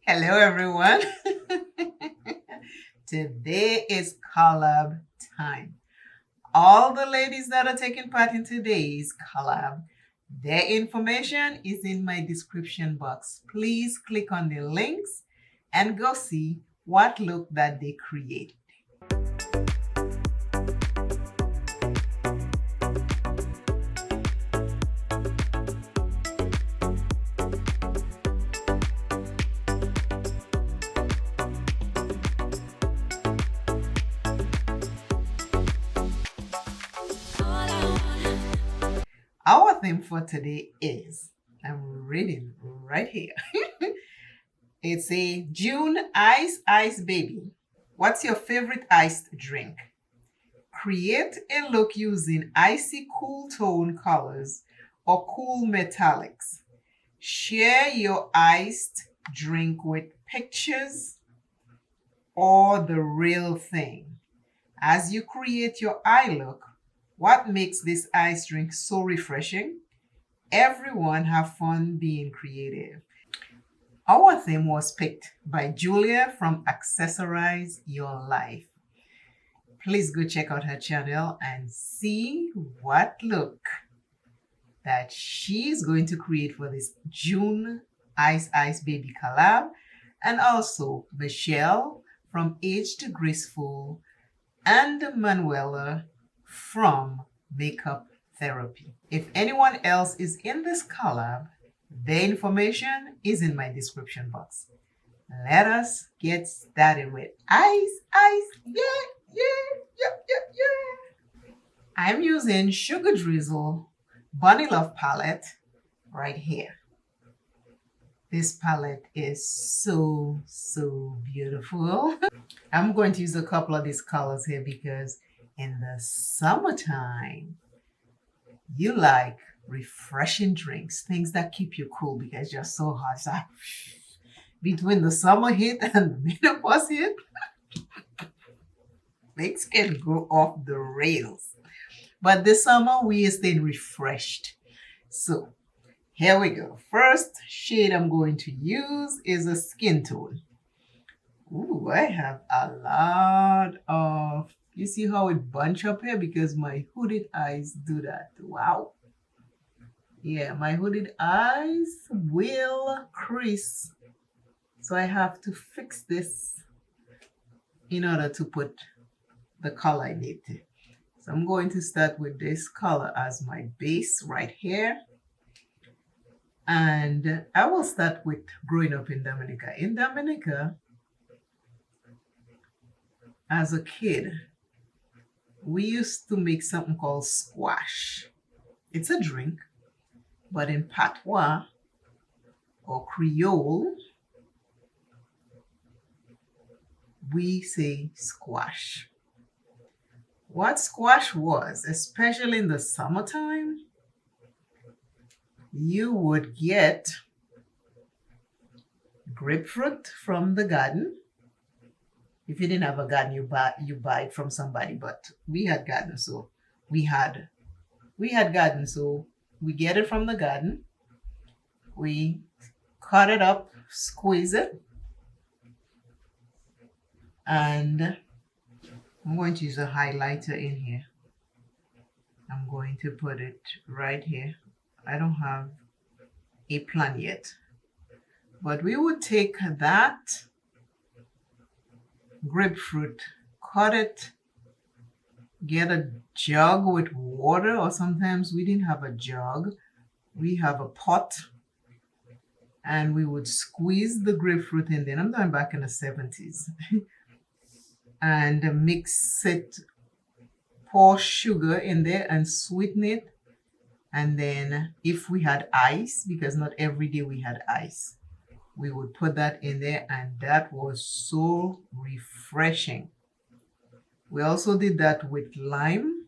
Hello, everyone. Today is collab time. All the ladies that are taking part in today's collab, their information is in my description box. Please click on the links and go see what look that they create. Our theme for today is, I'm reading right here. It's a June Ice Baby. What's your favorite iced drink? Create a look using icy cool tone colors or cool metallics. Share your iced drink with pictures or the real thing. As you create your eye look, what makes this ice drink so refreshing? Everyone have fun being creative. Our theme was picked by Julia from Accessorize Your Life. Please go check out her channel and see what look that she's going to create for this June Ice Baby collab. And also Michelle from Age to Graceful and Manuela from Makeup Therapy. If anyone else is in this collab, their information is in my description box. Let us get started with ice. Yeah. I'm using Sugar Drizzle Bunny Love palette right here. This palette is so beautiful. I'm going to use a couple of these colors here because in the summertime, you like refreshing drinks, things that keep you cool because you're so hot. So between the summer heat and the menopause heat, things can go off the rails. But this summer, we are staying refreshed. So here we go. First shade I'm going to use is a skin tone. Ooh, I have a lot of, you see how it bunch up here? Because my hooded eyes do that. Wow. Yeah, my hooded eyes will crease. So I have to fix this in order to put the color I need to. So I'm going to start with this color as my base right here. And I will start with growing up in Dominica. In Dominica, as a kid, we used to make something called squash. It's a drink, but in patois or Creole, we say squash. What squash was, especially in the summertime, you would get grapefruit from the garden. If you didn't have a garden, you buy it from somebody. But we had garden, so we had garden, so we get it from the garden. We cut it up, squeeze it, and I'm going to use a highlighter in here. I'm going to put it right here. I don't have a plan yet, but we would take that grapefruit, cut it, get a jug with water, or sometimes we didn't have a jug, we have a pot, and we would squeeze the grapefruit in there. I'm going back in the 70s. And mix it, pour sugar in there and sweeten it. And then if we had ice, because not every day we had ice, we would put that in there, and that was so refreshing. We also did that with lime,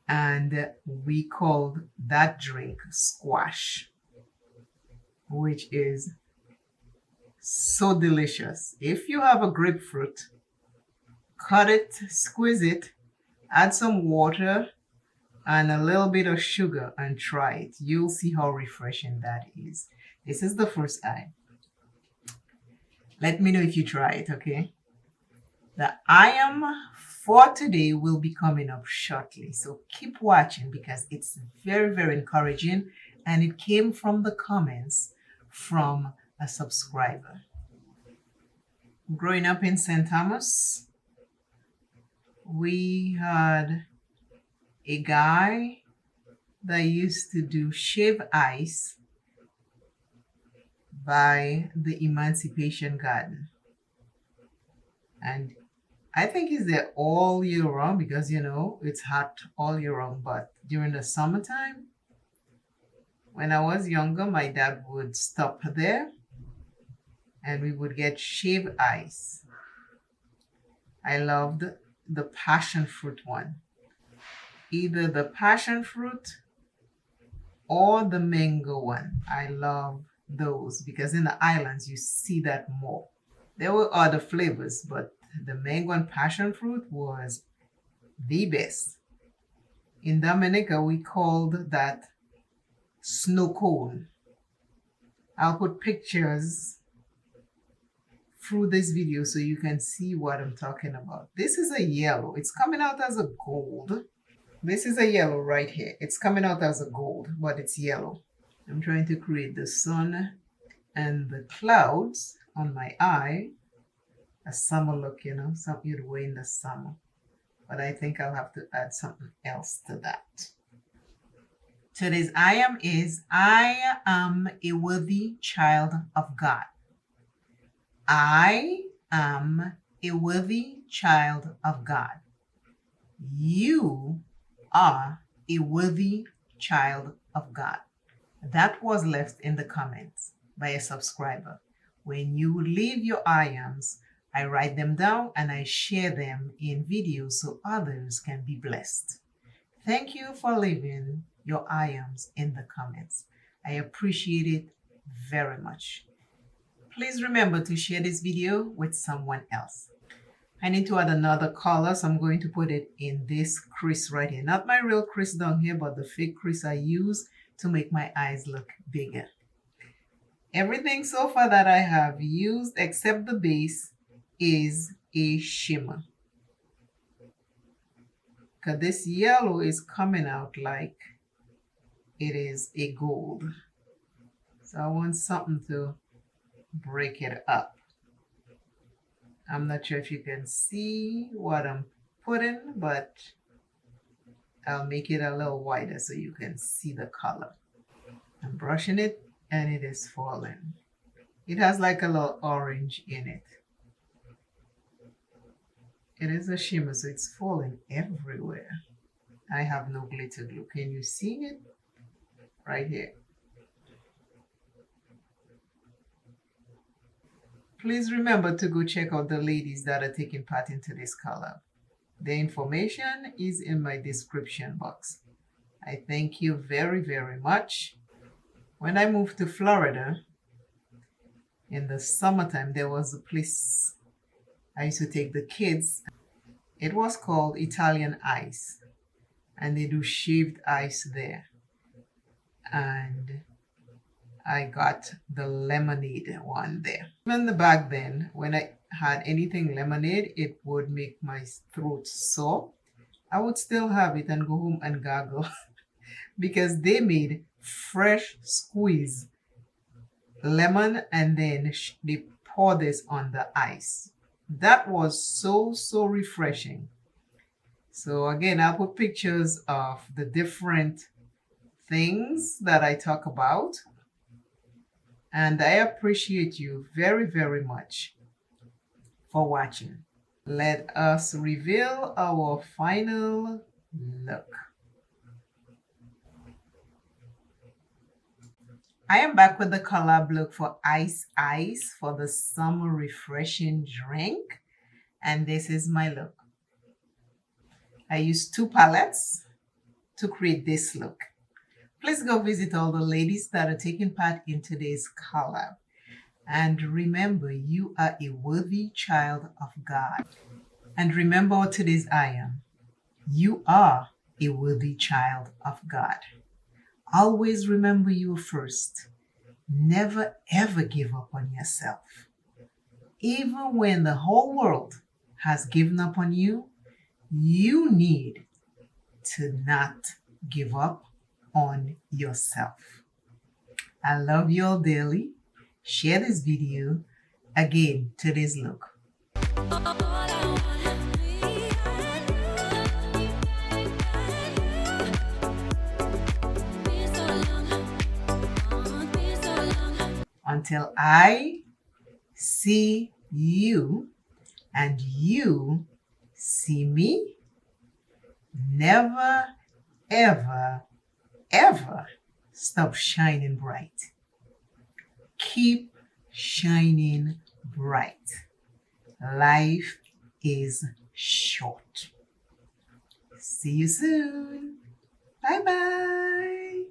and we called that drink squash, which is so delicious. If you have a grapefruit, cut it, squeeze it, add some water and a little bit of sugar and try it. You'll see how refreshing that is. This is the first eye. Let me know if you try it, okay? The I am for today will be coming up shortly. So keep watching because it's very, very encouraging. And it came from the comments from a subscriber. Growing up in St. Thomas, we had a guy that used to do shave ice by the Emancipation Garden. And I think he's there all year round because, you know, it's hot all year round. But during the summertime, when I was younger, my dad would stop there and we would get shave ice. I loved the passion fruit one. Either the passion fruit or the mango one. I love those because in the islands you see that more. There were other flavors, but the mango and passion fruit was the best. In Dominica, we called that snow cone. I'll put pictures through this video so you can see what I'm talking about. This is a yellow. It's coming out as a gold. This is a yellow right here. It's coming out as a gold, but it's yellow. I'm trying to create the sun and the clouds on my eye. A summer look, you know, something you'd wear in the summer. But I think I'll have to add something else to that. Today's I am is, I am a worthy child of God. I am a worthy child of God. You are a worthy child of God. That was left in the comments by a subscriber. When you leave your I ams, I write them down and I share them in videos so others can be blessed. Thank you for leaving your I ams in the comments. I appreciate it very much. Please remember to share this video with someone else. I need to add another color, so I'm going to put it in this crease right here. Not my real crease down here, but the fake crease I use to make my eyes look bigger. Everything so far that I have used except the base is a shimmer. Because this yellow is coming out like it is a gold. So I want something to break it up. I'm not sure if you can see what I'm putting, but I'll make it a little wider so you can see the color. I'm brushing it and it is falling. It has like a little orange in it. It is a shimmer, so it's falling everywhere. I have no glitter glue. Can you see it? Right here. Please remember to go check out the ladies that are taking part into this collab. The information is in my description box. I thank you very, very much. When I moved to Florida, in the summertime, there was a place I used to take the kids. It was called Italian Ice, and they do shaved ice there. And I got the lemonade one there. Even back then, when I had anything lemonade, it would make my throat sore. I would still have it and go home and gargle because they made fresh squeeze lemon and then they pour this on the ice. That was so refreshing. So again, I'll put pictures of the different things that I talk about. And I appreciate you very, very much for watching. Let us reveal our final look. I am back with the collab look for Ice Ice for the summer refreshing drink. And this is my look. I used 2 palettes to create this look. Please go visit all the ladies that are taking part in today's collab. And remember, you are a worthy child of God. And remember what today's I am. You are a worthy child of God. Always remember you first. Never ever give up on yourself. even when the whole world has given up on you, you need to not give up on yourself. I love you all dearly. Share this video. Again, today's look. Until I see you and you see me, never, ever, ever stop shining bright. Keep shining bright. Life is short. See you soon. Bye-bye.